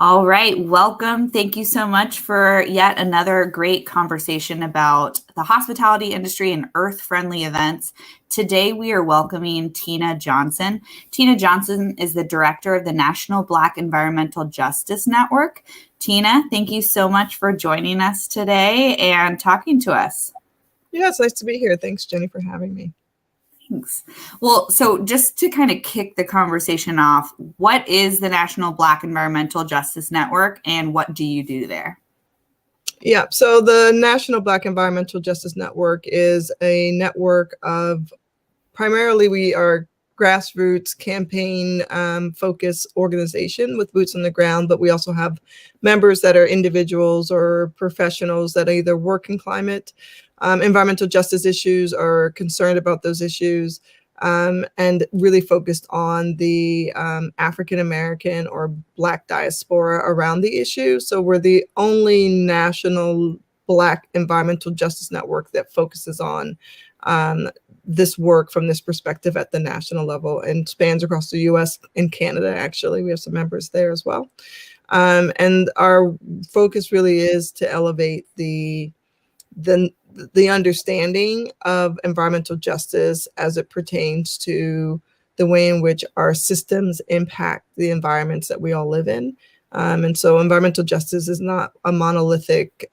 All right, welcome. Thank you so much for yet another great conversation about the hospitality industry and earth-friendly events. Today, we are welcoming Tina Johnson. Tina Johnson is the director of the National Black Environmental Justice Network. Tina, thank you so much for joining us today and talking to us. Yeah, it's nice to be here. Thanks, Jenny, for having me. Thanks. Well, so just to kind of kick the conversation off, what is the National Black Environmental Justice Network and what do you do there? Yeah, so the National Black Environmental Justice Network is a network of, primarily we are grassroots campaign focused organization with boots on the ground, but we also have members that are individuals or professionals that either work in climate, environmental justice issues or are concerned about those issues, and really focused on the African American or Black diaspora around the issue. So we're the only national Black environmental justice network that focuses on this work from this perspective at the national level and spans across the US and Canada. Actually, we have some members there as well. And our focus really is to elevate the understanding of environmental justice as it pertains to the way in which our systems impact the environments that we all live in. And so environmental justice is not a monolithic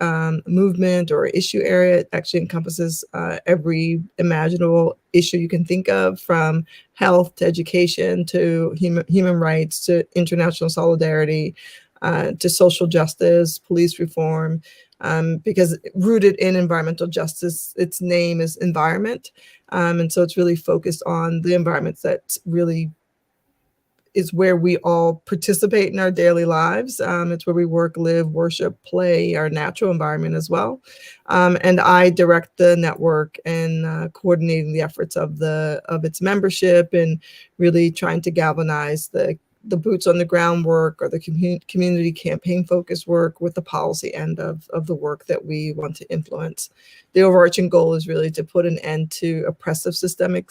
movement or issue area. It actually encompasses every imaginable issue you can think of, from health to education to human rights to international solidarity to social justice, police reform, because rooted in environmental justice, its name is environment. And so it's really focused on the environments that really is where we all participate in our daily lives. It's where we work, live, worship, play, our natural environment as well. And I direct the network and coordinating the efforts of its membership and really trying to galvanize the boots on the ground work or the community campaign focused work with the policy end of the work that we want to influence. The overarching goal is really to put an end to oppressive systemic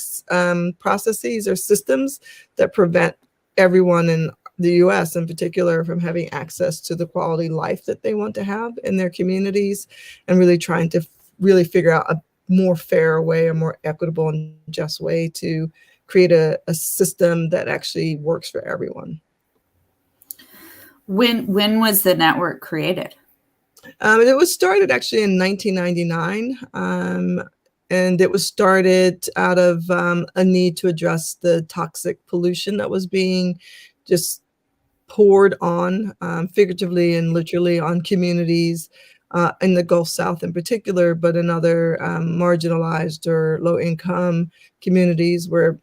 processes or systems that prevent everyone in the US in particular from having access to the quality life that they want to have in their communities, and really trying to really figure out a more fair way, a more equitable and just way to create a system that actually works for everyone. When was the network created? It was started actually in 1999. And it was started out of a need to address the toxic pollution that was being just poured on, figuratively and literally, on communities in the Gulf South in particular, but in other marginalized or low-income communities where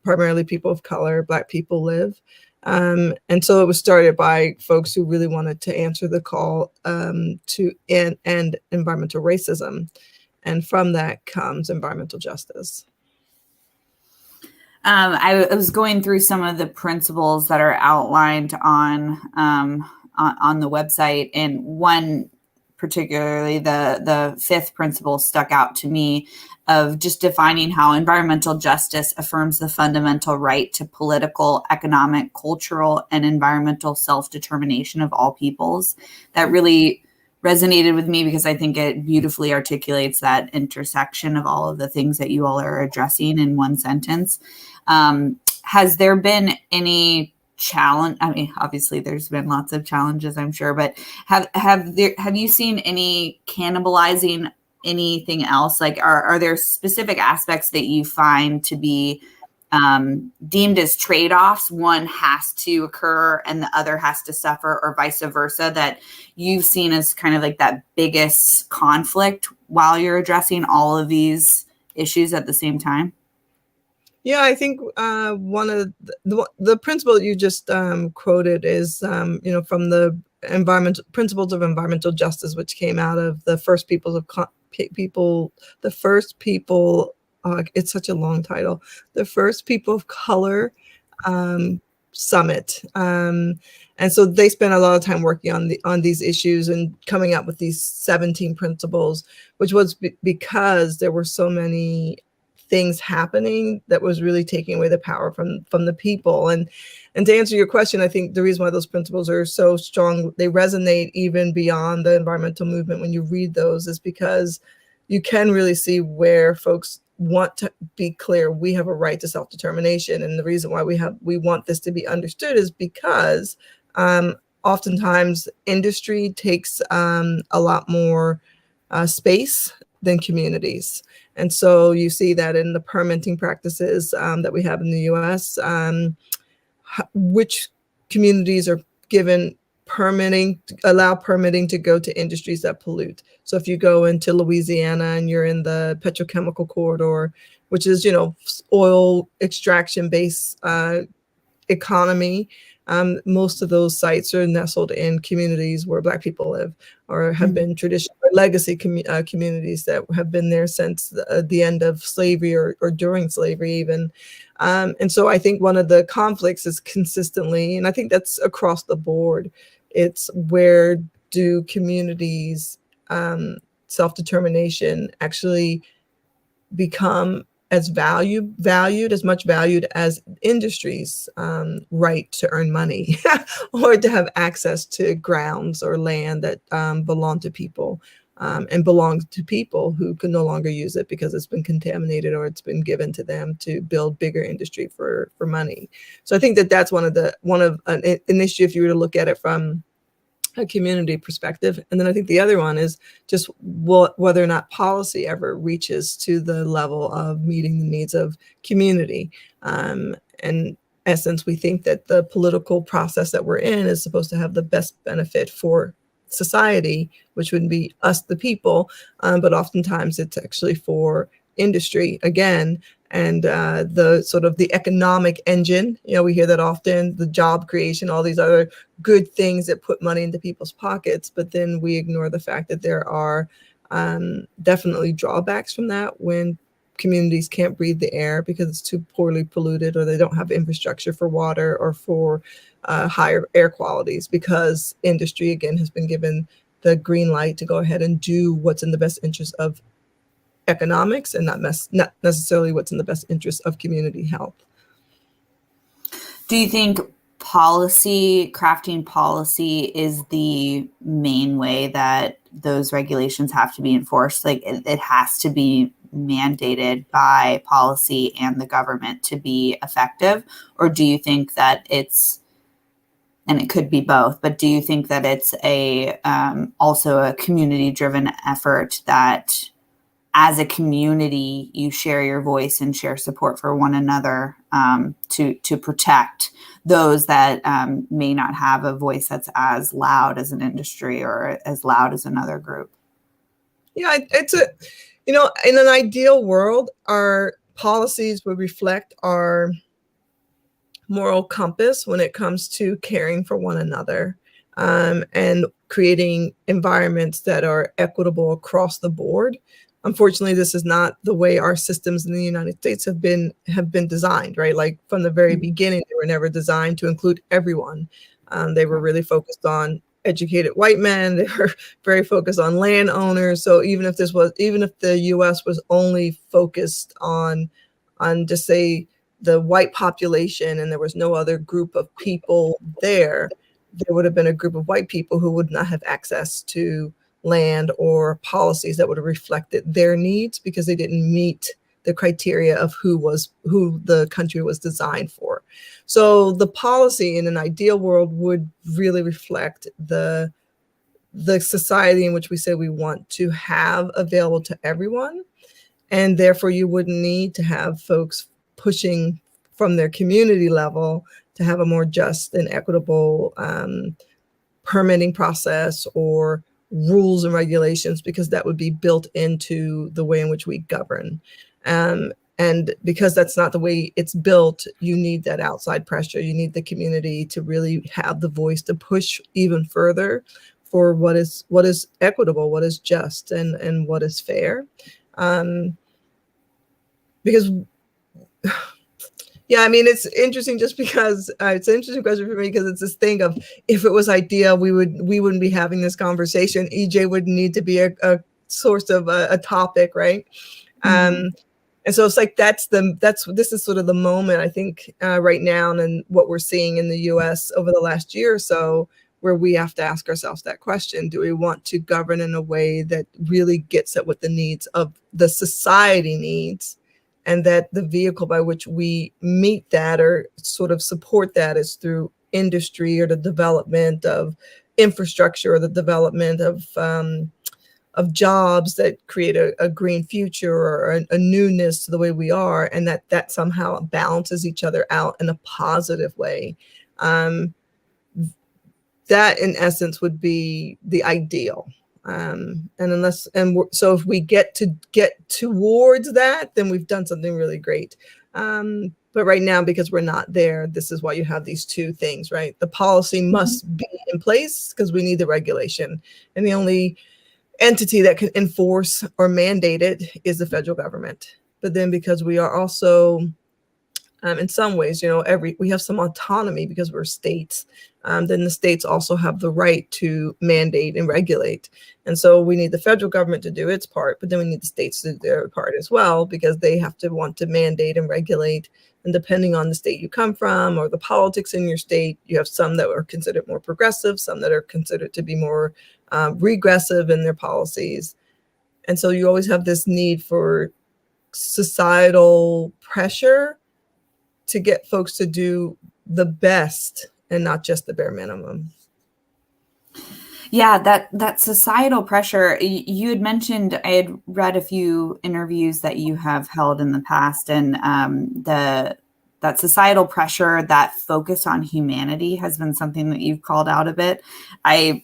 primarily people of color, Black people, live. And so it was started by folks who really wanted to answer the call to end environmental racism. And from that comes environmental justice. I was going through some of the principles that are outlined on the website, and one particularly, the fifth principle, stuck out to me, of just defining how environmental justice affirms the fundamental right to political, economic, cultural, and environmental self-determination of all peoples. That really resonated with me because I think it beautifully articulates that intersection of all of the things that you all are addressing in one sentence. Has there been any challenge? I mean, obviously there's been lots of challenges, I'm sure, but have you seen any cannibalizing anything else? Like, are there specific aspects that you find to be deemed as trade-offs? One has to occur and the other has to suffer, or vice versa, that you've seen as kind of like that biggest conflict while you're addressing all of these issues at the same time? Yeah, I think one of the principle that you just quoted is, from the principles of environmental justice, which came out of the first it's such a long title, the First People of Color Summit. And so they spent a lot of time working on these issues and coming up with these 17 principles, which was because there were so many things happening that was really taking away the power from the people. And to answer your question, I think the reason why those principles are so strong, they resonate even beyond the environmental movement when you read those, is because you can really see where folks want to be clear, we have a right to self-determination. And the reason why we want this to be understood is because oftentimes industry takes a lot more space than communities. And so you see that in the permitting practices that we have in the US, which communities are given allow permitting to go to industries that pollute. So if you go into Louisiana and you're in the petrochemical corridor, which is, oil extraction based economy, most of those sites are nestled in communities where Black people live, or have been traditional legacy communities that have been there since the end of slavery or during slavery even. And so I think one of the conflicts is consistently, and I think that's across the board, it's where do communities' self-determination actually become as as much valued as industry's right to earn money or to have access to grounds or land that belong to people and belongs to people who can no longer use it because it's been contaminated or it's been given to them to build bigger industry for money. So I think that that's one of an issue if you were to look at it from a community perspective. And then I think the other one is just whether or not policy ever reaches to the level of meeting the needs of community. In essence, we think that the political process that we're in is supposed to have the best benefit for society, which would be us, the people, but oftentimes it's actually for industry again, and the sort of the economic engine. We hear that often, the job creation, all these other good things that put money into people's pockets, but then we ignore the fact that there are definitely drawbacks from that when communities can't breathe the air because it's too poorly polluted, or they don't have infrastructure for water or for higher air qualities, because industry again has been given the green light to go ahead and do what's in the best interest of economics and not necessarily what's in the best interest of community health. Do you think crafting policy is the main way that those regulations have to be enforced? Like it has to be mandated by policy and the government to be effective? Or do you think that and it could be both, but do you think that it's also a community driven effort that as a community, you share your voice and share support for one another to protect those that may not have a voice that's as loud as an industry or as loud as another group? Yeah, in an ideal world, our policies would reflect our moral compass when it comes to caring for one another and creating environments that are equitable across the board. Unfortunately, this is not the way our systems in the United States have been designed, right? Like from the very beginning, they were never designed to include everyone. They were really focused on educated white men. They were very focused on landowners. So even if the U.S. was only focused on just say the white population and there was no other group of people there would have been a group of white people who would not have access to land or policies that would have reflected their needs because they didn't meet the criteria of who the country was designed for. So the policy in an ideal world would really reflect the society in which we say we want to have available to everyone. And therefore you wouldn't need to have folks pushing from their community level to have a more just and equitable permitting process or rules and regulations, because that would be built into the way in which we govern. And because that's not the way it's built, you need that outside pressure. You need the community to really have the voice to push even further for what is equitable, what is just, and what is fair. Because yeah, I mean, it's interesting just because it's an interesting question for me because it's this thing of if it was ideal, we wouldn't be having this conversation. EJ would need to be a source of a topic, right? And so it's like this is sort of the moment, I think, right now, and what we're seeing in the US over the last year or so, where we have to ask ourselves that question: do we want to govern in a way that really gets at what the needs of the society needs, and that the vehicle by which we meet that or sort of support that is through industry or the development of infrastructure or the development of jobs that create a green future or a newness to the way we are, and that somehow balances each other out in a positive way. That in essence would be the ideal. So if we get towards that, then we've done something really great. But right now, because we're not there, this is why you have these two things, right? The policy must be in place because we need the regulation, and the only entity that can enforce or mandate it is the federal government. But then, because we are also, in some ways, we have some autonomy because we're states, then the states also have the right to mandate and regulate. And so we need the federal government to do its part, but then we need the states to do their part as well, because they have to want to mandate and regulate. And depending on the state you come from or the politics in your state, you have some that are considered more progressive, some that are considered to be more regressive in their policies. And so you always have this need for societal pressure to get folks to do the best and not just the bare minimum. Yeah, that societal pressure, you had mentioned, I had read a few interviews that you have held in the past, and that societal pressure, that focus on humanity has been something that you've called out a bit. I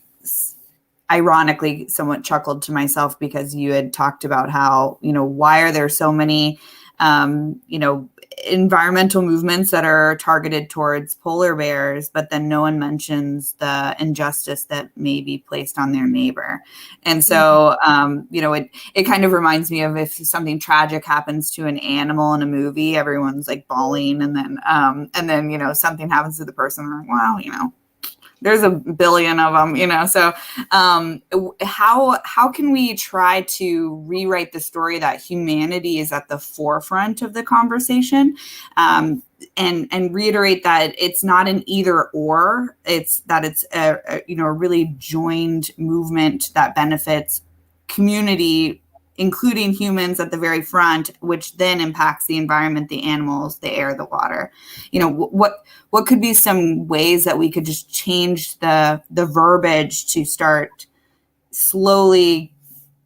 ironically somewhat chuckled to myself because you had talked about how, why are there so many, environmental movements that are targeted towards polar bears, but then no one mentions the injustice that may be placed on their neighbor. And so, it kind of reminds me of if something tragic happens to an animal in a movie, everyone's like bawling, and then, something happens to the person, they're like, wow, there's a billion of them, so how can we try to rewrite the story that humanity is at the forefront of the conversation, and reiterate that it's not an either or, it's that it's a really joined movement that benefits community, including humans at the very front, which then impacts the environment, the animals, the air, the water. What could be some ways that we could just change the verbiage to start slowly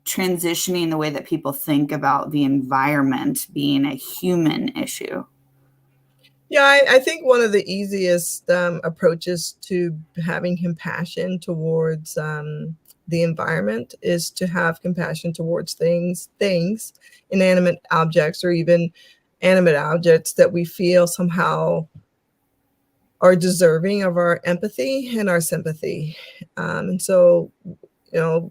transitioning the way that people think about the environment being a human issue? Yeah, I think one of the easiest approaches to having compassion towards the environment is to have compassion towards things, inanimate objects, or even animate objects that we feel somehow are deserving of our empathy and our sympathy. And so,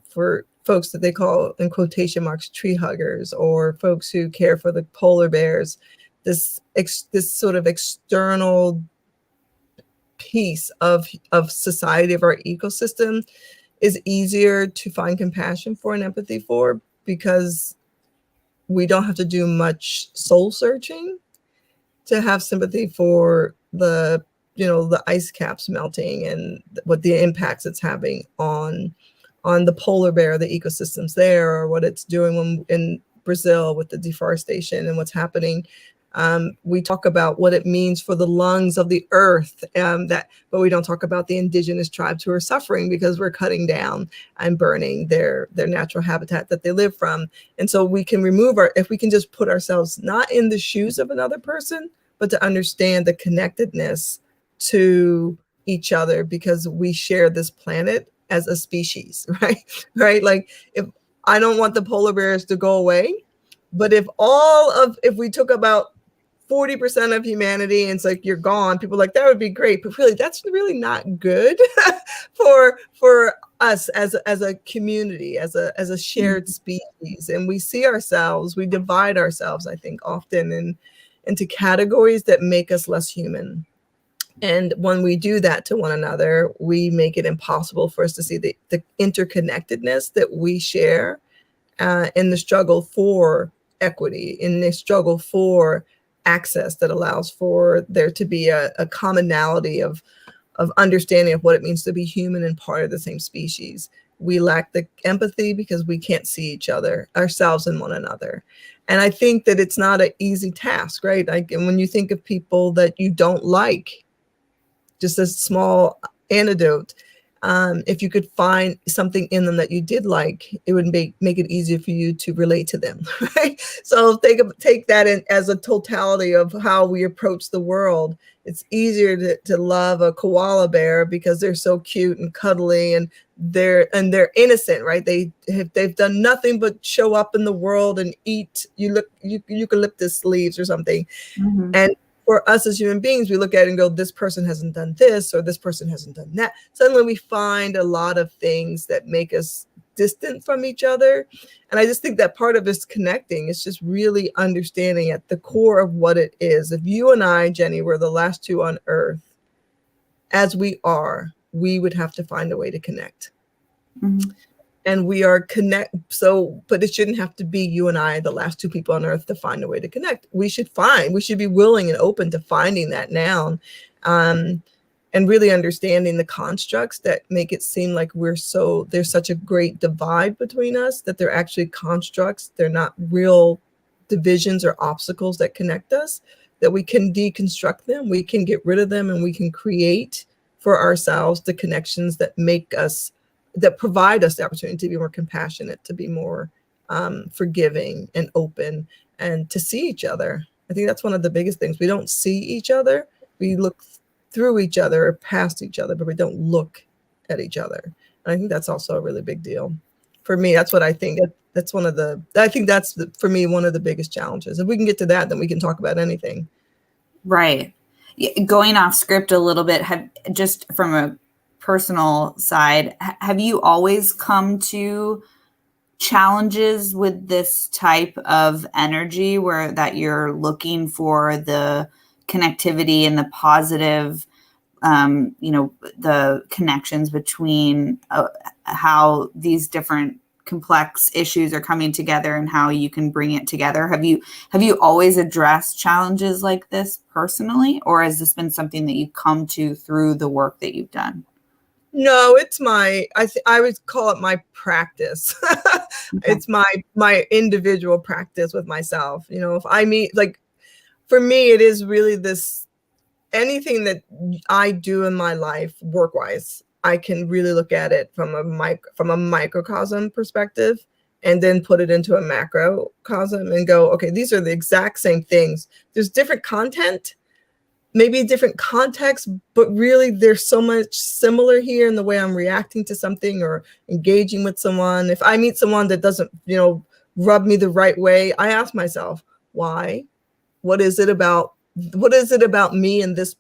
for folks that they call, in quotation marks, tree huggers, or folks who care for the polar bears, this sort of external piece of society, of our ecosystem, is easier to find compassion for and empathy for, because we don't have to do much soul searching to have sympathy for the ice caps melting and what the impacts it's having on the polar bear, the ecosystems there, or what it's doing in Brazil with the deforestation and what's happening. We talk about what it means for the lungs of the earth, but we don't talk about the indigenous tribes who are suffering because we're cutting down and burning their natural habitat that they live from. And so we can if we can just put ourselves not in the shoes of another person, but to understand the connectedness to each other, because we share this planet as a species, right? Right? Like, if I don't want the polar bears to go away, but if we took about 40% of humanity and it's like, you're gone, people are like, that would be great, but really that's really not good for us as a community, as a shared species. And we divide ourselves, I think, often into categories that make us less human. And when we do that to one another, we make it impossible for us to see the interconnectedness that we share in the struggle for equity, in a struggle for access that allows for there to be a commonality of understanding of what it means to be human and part of the same species. We lack the empathy because we can't see each other, ourselves and one another. And I think that it's not an easy task, right? Like, and when you think of people that you don't like, just a small anecdote, if you could find something in them that you did like, it would make it easier for you to relate to them, right? So take that in as a totality of how we approach the world. It's easier to love a koala bear because they're so cute and cuddly, and they're innocent, right? They've done nothing but show up in the world and eat eucalyptus leaves or something. Mm-hmm. And for us as human beings, we look at it and go, this person hasn't done this or this person hasn't done that. Suddenly we find a lot of things that make us distant from each other. And I just think that part of this connecting is just really understanding at the core of what it is. If you and I, Jenny, were the last two on earth, as we are, we would have to find a way to connect. Mm-hmm. And we are but it shouldn't have to be you and I, the last two people on earth, to find a way to connect. We should be willing and open to finding that now, and really understanding the constructs that make it seem like there's such a great divide between us, that they're actually constructs. They're not real divisions or obstacles that connect us, that we can deconstruct them, we can get rid of them, and we can create for ourselves the connections that provide us the opportunity to be more compassionate, to be more forgiving and open, and to see each other. I think that's one of the biggest things. We don't see each other. We look through each other or past each other, but we don't look at each other. And I think that's also a really big deal. For me, that's what I think. For me, one of the biggest challenges. If we can get to that, then we can talk about anything. Right. Going off script a little bit, just from a personal side, have you always come to challenges with this type of energy where that you're looking for the connectivity and the positive, the connections between how these different complex issues are coming together and how you can bring it together? Have you always addressed challenges like this personally, or has this been something that you've come to through the work that you've done? No, it's I would call it my practice. Okay. It's my individual practice with myself. If I meet, like, for me, it is really anything that I do in my life work-wise, I can really look at it from a microcosm perspective, and then put it into a macrocosm and go, okay, these are the exact same things. There's different content, maybe different context, but really there's so much similar here in the way I'm reacting to something or engaging with someone. If I meet someone that doesn't, rub me the right way, I ask myself, why? What is it about me in this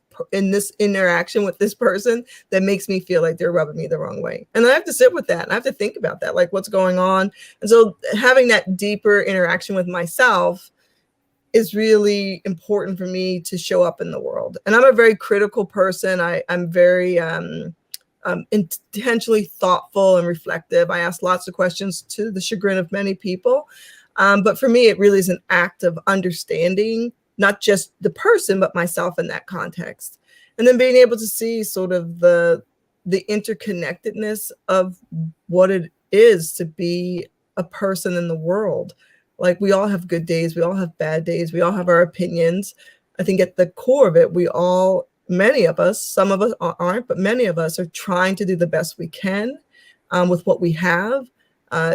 interaction with this person that makes me feel like they're rubbing me the wrong way? And I have to sit with that. And I have to think about that, like, what's going on. And so having that deeper interaction with myself is really important for me to show up in the world. And I'm a very critical person. I'm very intentionally thoughtful and reflective. I ask lots of questions, to the chagrin of many people. But for me, it really is an act of understanding not just the person, but myself in that context. And then being able to see sort of the interconnectedness of what it is to be a person in the world. Like, we all have good days, we all have bad days, we all have our opinions. I think at the core of it, many of us, some of us aren't, but many of us are trying to do the best we can with what we have.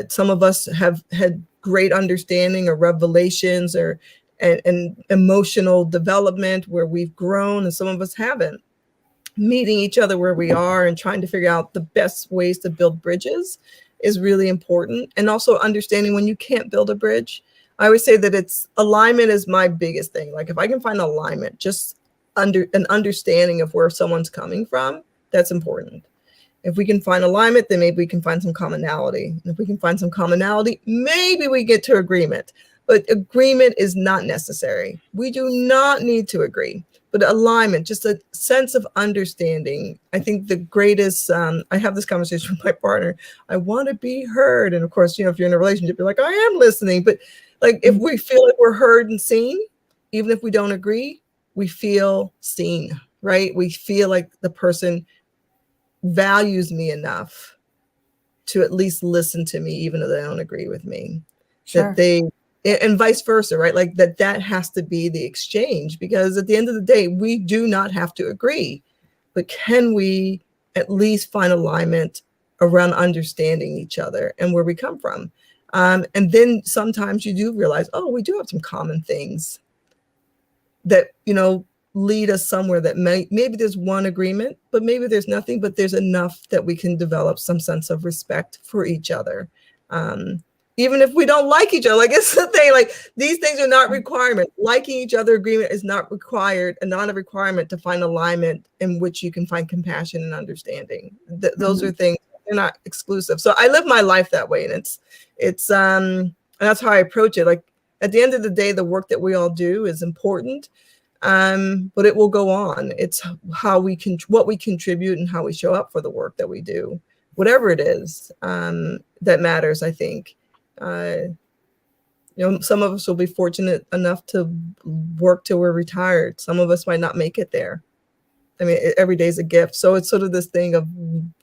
Some of us have had great understanding or revelations and emotional development where we've grown, and some of us haven't. Meeting each other where we are and trying to figure out the best ways to build bridges is really important. And also understanding when you can't build a bridge. I always say that alignment is my biggest thing. Like, if I can find alignment, just an understanding of where someone's coming from, that's important. If we can find alignment, then maybe we can find some commonality. And if we can find some commonality, maybe we get to agreement. But agreement is not necessary. We do not need to agree. But alignment, just a sense of understanding. I think the greatest, I have this conversation with my partner. I want to be heard. And of course, if you're in a relationship, you're like, I am listening. But Like if we feel like we're heard and seen, even if we don't agree, we feel seen, right? We feel like the person values me enough to at least listen to me, even though they don't agree with me. Sure. And vice versa, right? Like that has to be the exchange, because at the end of the day, we do not have to agree, but can we at least find alignment around understanding each other and where we come from? And then sometimes you do realize, oh, we do have some common things that, lead us somewhere that maybe there's one agreement, but maybe there's nothing, but there's enough that we can develop some sense of respect for each other. Even if we don't like each other, like it's the thing, like these things are not requirements. Liking each other agreement is not required, and not a requirement to find alignment in which you can find compassion and understanding. Those are things, they're not exclusive. So I live my life that way. And and that's how I approach it. Like at the end of the day, the work that we all do is important. But it will go on. It's how what we contribute and how we show up for the work that we do, whatever it is, that matters, I think. Some of us will be fortunate enough to work till we're retired. Some of us might not make it there. I mean, every day is a gift. So it's sort of this thing of,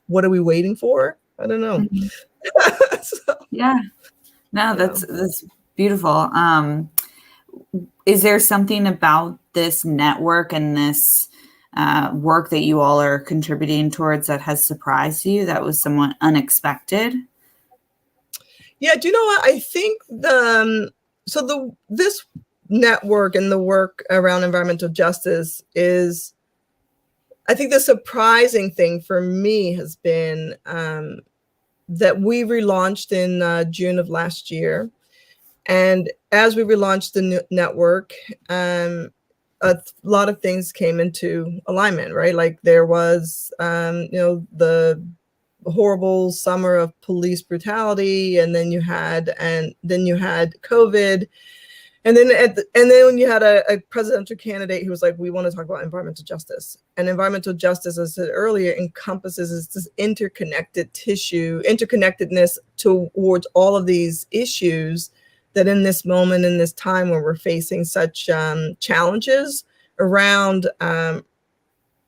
what are we waiting for? I don't know. Yeah. No, that's beautiful. Is there something about this network and this work that you all are contributing towards that has surprised you, that was somewhat unexpected? Yeah, do you know what? I think this network and the work around environmental justice is, I think the surprising thing for me has been that we relaunched in June of last year. And as we relaunched the network, a lot of things came into alignment, right? Like there was, the horrible summer of police brutality, and then you had COVID, and then when you had a presidential candidate who was like, we want to talk about environmental justice. And environmental justice, as I said earlier, encompasses this interconnectedness towards all of these issues that in this moment, in this time when we're facing such challenges around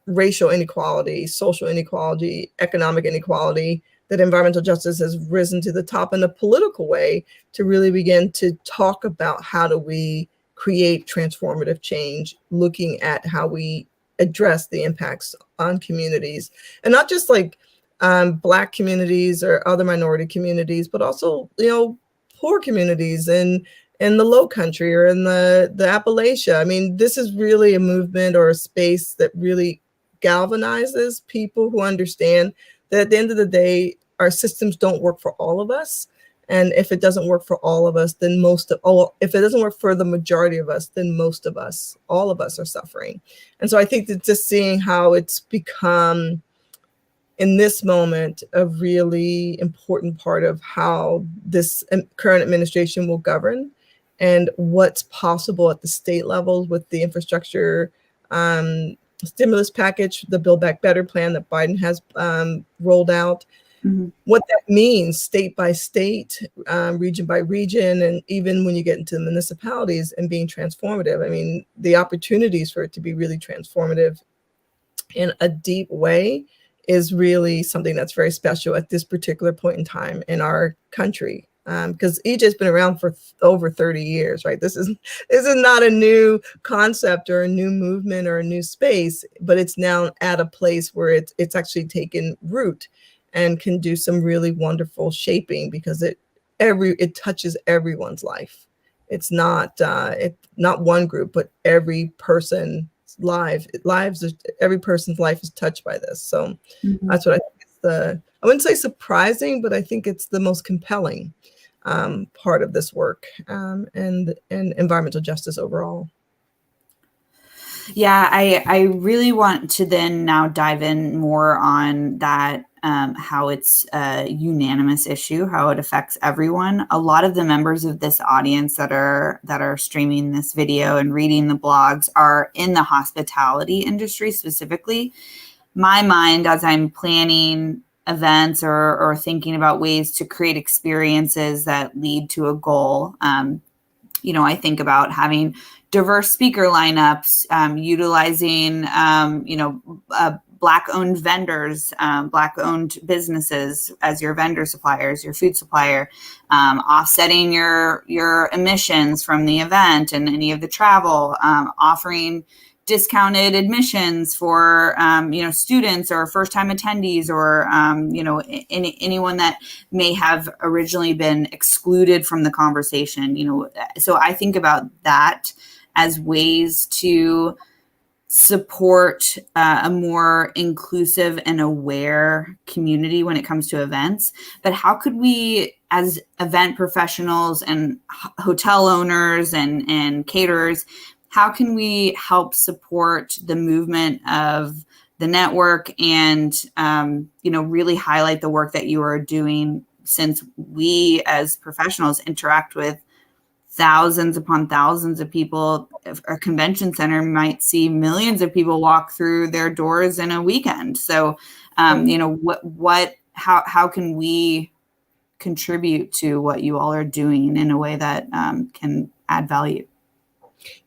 racial inequality, social inequality, economic inequality, that environmental justice has risen to the top in a political way to really begin to talk about how do we create transformative change, looking at how we address the impacts on communities, and not just like Black communities or other minority communities, but also, poor communities in the Low Country or in the Appalachia. I mean, this is really a movement or a space that really galvanizes people who understand that at the end of the day, our systems don't work for all of us. And if it doesn't work for all of us, then if it doesn't work for the majority of us, then all of us are suffering. And so I think that just seeing how it's become, in this moment, a really important part of how this current administration will govern, and what's possible at the state level with the infrastructure stimulus package, the Build Back Better plan that Biden has rolled out, what that means state by state, region by region, and even when you get into municipalities and being transformative. I mean, the opportunities for it to be really transformative in a deep way is really something that's very special at this particular point in time in our country. Because EJ has been around for over 30 years, right? This is not a new concept or a new movement or a new space, but it's now at a place where it's actually taken root and can do some really wonderful shaping, because it touches everyone's life. It's not one group, but every person's every person's life is touched by this. So that's what I think is I wouldn't say surprising, but I think it's the most compelling part of this work, and environmental justice overall. Yeah, I really want to then now dive in more on that, how it's a unanimous issue, how it affects everyone. A lot of the members of this audience that are streaming this video and reading the blogs are in the hospitality industry specifically. My mind, as I'm planning events or thinking about ways to create experiences that lead to a goal, I think about having diverse speaker lineups, utilizing, Black-owned vendors, Black-owned businesses as your vendor suppliers, your food supplier, offsetting your emissions from the event and any of the travel, offering discounted admissions for students or first-time attendees, or anyone that may have originally been excluded from the conversation. So I think about that as ways to support a more inclusive and aware community when it comes to events. But how could we, as event professionals and hotel owners and caterers, how can we help support the movement of the network and, really highlight the work that you are doing, since we as professionals interact with thousands upon thousands of people? A convention center might see millions of people walk through their doors in a weekend. So, how can we contribute to what you all are doing in a way that can add value?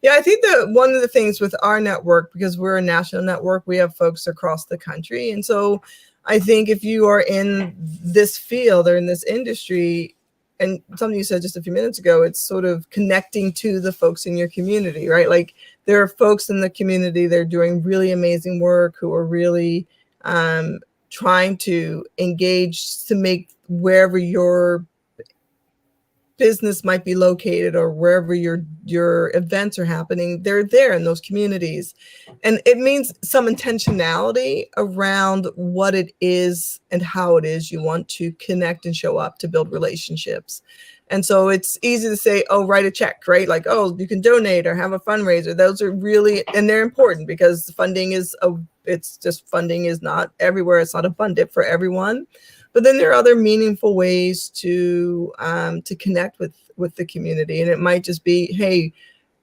Yeah, I think that one of the things with our network, because we're a national network, we have folks across the country. And so I think if you are in this field or in this industry, and something you said just a few minutes ago, it's sort of connecting to the folks in your community, right? Like there are folks in the community that are doing really amazing work, who are really trying to engage to make wherever your business might be located or wherever your events are happening, they're there in those communities. And it means some intentionality around what it is and how it is you want to connect and show up to build relationships. And so it's easy to say, oh, write a check, right? Like, oh, you can donate or have a fundraiser. Those are really, and they're important, because funding is not everywhere. It's not abundant for everyone. But then there are other meaningful ways to connect with the community. And it might just be, hey,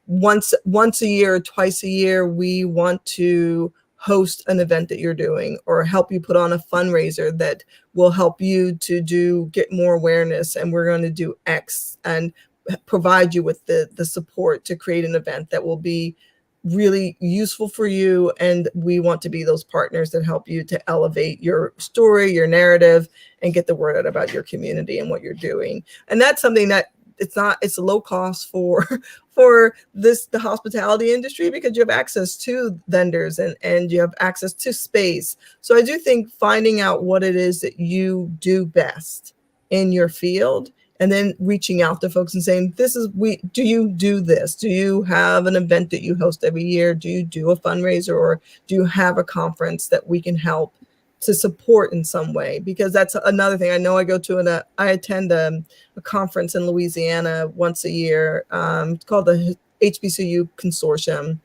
once a year or twice a year, we want to host an event that you're doing, or help you put on a fundraiser that will help you to get more awareness. And we're going to do X and provide you with the support to create an event that will be really useful for you. And we want to be those partners that help you to elevate your story, your narrative, and get the word out about your community and what you're doing. And that's something that it's a low cost for the hospitality industry, because you have access to vendors and you have access to space. So I do think finding out what it is that you do best in your field, and then reaching out to folks and saying, do you do this? Do you have an event that you host every year? Do you do a fundraiser, or do you have a conference that we can help to support in some way? Because that's another thing. I know I attend a conference in Louisiana once a year. It's called the HBCU Consortium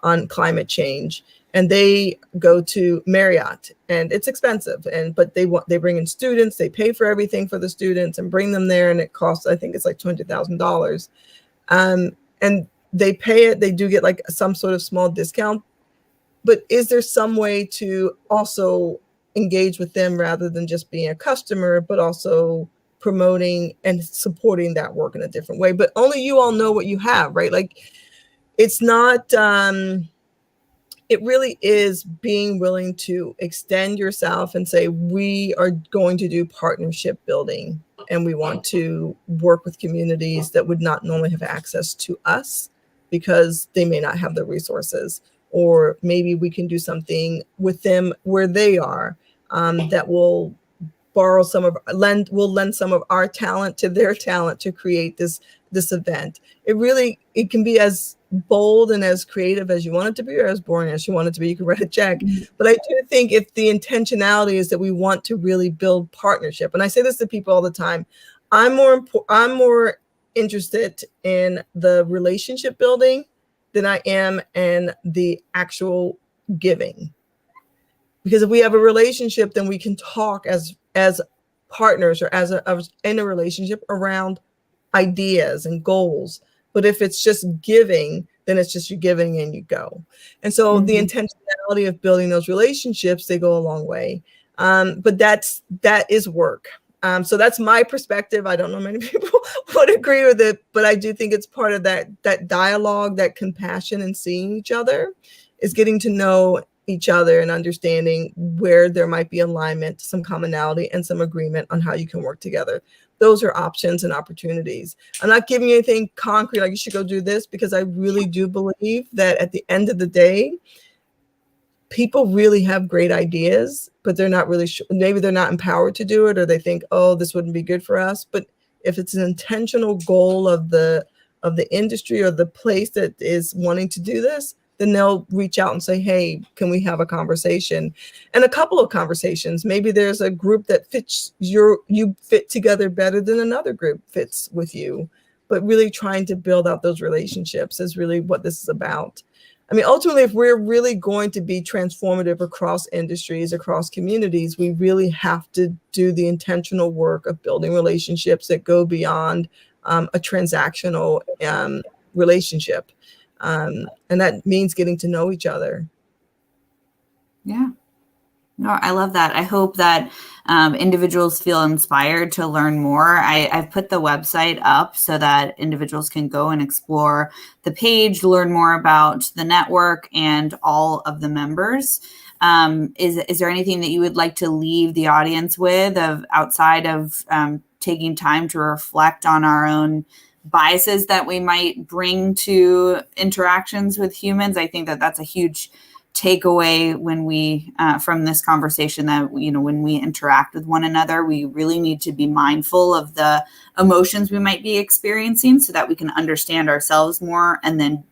on Climate Change. And they go to Marriott, and it's expensive. But they bring in students, they pay for everything for the students and bring them there. And it costs, I think it's like $200,000. And they pay it, they do get like some sort of small discount. But is there some way to also engage with them rather than just being a customer, but also promoting and supporting that work in a different way? But only you all know what you have, right? Like it's not, it really is being willing to extend yourself and say, we are going to do partnership building, and we want to work with communities that would not normally have access to us because they may not have the resources, or maybe we can do something with them where they are, that will lend some of our talent to their talent to create this event. It can be as bold and as creative as you want it to be, or as boring as you want it to be. You can write a check. But I do think if the intentionality is that we want to really build partnership, and I say this to people all the time, I'm more interested in the relationship building than I am in the actual giving. Because if we have a relationship, then we can talk as partners, or in a relationship around ideas and goals. But if it's just giving, then it's just you giving and you go. And so the intentionality of building those relationships, they go a long way. But that is work. So that's my perspective. I don't know many people would agree with it, but I do think it's part of that dialogue, that compassion and seeing each other is getting to know each other and understanding where there might be alignment, some commonality, and some agreement on how you can work together. Those are options and opportunities. I'm not giving you anything concrete, like you should go do this, because I really do believe that at the end of the day, people really have great ideas, but they're not really sure. Maybe they're not empowered to do it, or they think, oh, this wouldn't be good for us. But if it's an intentional goal of the industry or the place that is wanting to do this, then they'll reach out and say, hey, can we have a conversation? And a couple of conversations. Maybe there's a group that fits you fit together better than another group fits with you. But really trying to build out those relationships is really what this is about. I mean, ultimately, if we're really going to be transformative across industries, across communities, we really have to do the intentional work of building relationships that go beyond a transactional relationship. And that means getting to know each other. Yeah. No, I love that. I hope that individuals feel inspired to learn more. I've put the website up so that individuals can go and explore the page, learn more about the network and all of the members. Is there anything that you would like to leave the audience with outside of taking time to reflect on our own biases that we might bring to interactions with humans? I think that that's a huge takeaway when we from this conversation, that when we interact with one another, we really need to be mindful of the emotions we might be experiencing so that we can understand ourselves more and then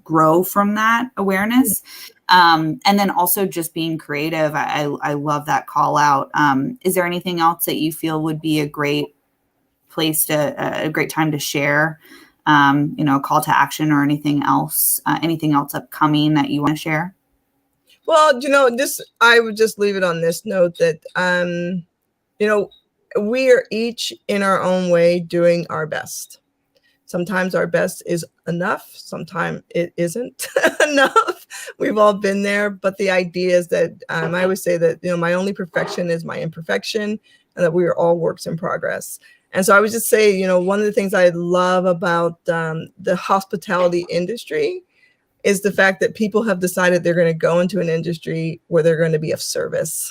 grow from that awareness. And then also just being creative. I love that call out. Is there anything else that you feel would be a great place a great time to share, a call to action or anything else upcoming that you want to share? Well, I would just leave it on this note that, we are each in our own way doing our best. Sometimes our best is enough. Sometimes it isn't enough. We've all been there. But the idea is that I always say that, my only perfection is my imperfection, and that we are all works in progress. And so I would just say, one of the things I love about the hospitality industry is the fact that people have decided they're going to go into an industry where they're going to be of service,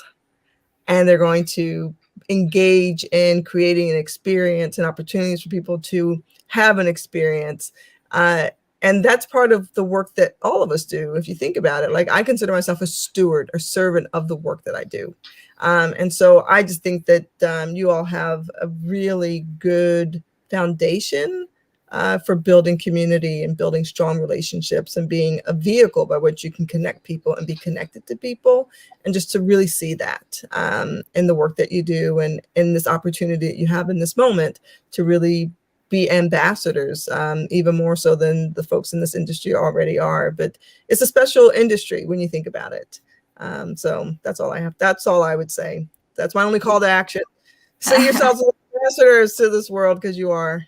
and they're going to engage in creating an experience and opportunities for people to have an experience. And that's part of the work that all of us do. If you think about it, like I consider myself a steward or servant of the work that I do. And so I just think that you all have a really good foundation for building community and building strong relationships and being a vehicle by which you can connect people and be connected to people, and just to really see that in the work that you do and in this opportunity that you have in this moment to really be ambassadors, even more so than the folks in this industry already are. But it's a special industry when you think about it. So that's all I have. That's all I would say. That's my only call to action. Say yourselves ambassadors to this world, because you are.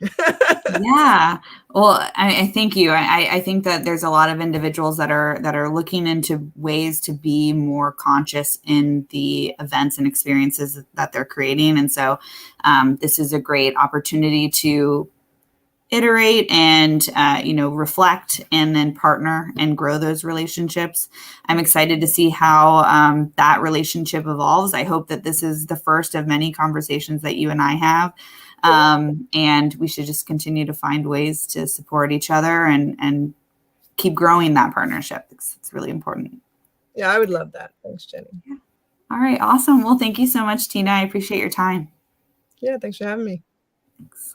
Yeah. Well, I thank you. I think that there's a lot of individuals that are looking into ways to be more conscious in the events and experiences that they're creating. And so this is a great opportunity to iterate and, reflect and then partner and grow those relationships. I'm excited to see how that relationship evolves. I hope that this is the first of many conversations that you and I have. And we should just continue to find ways to support each other and keep growing that partnership. It's really important. Yeah, I would love that. Thanks, Jenny. Yeah. All right. Awesome. Well, thank you so much, Tina. I appreciate your time. Yeah, thanks for having me. Thanks.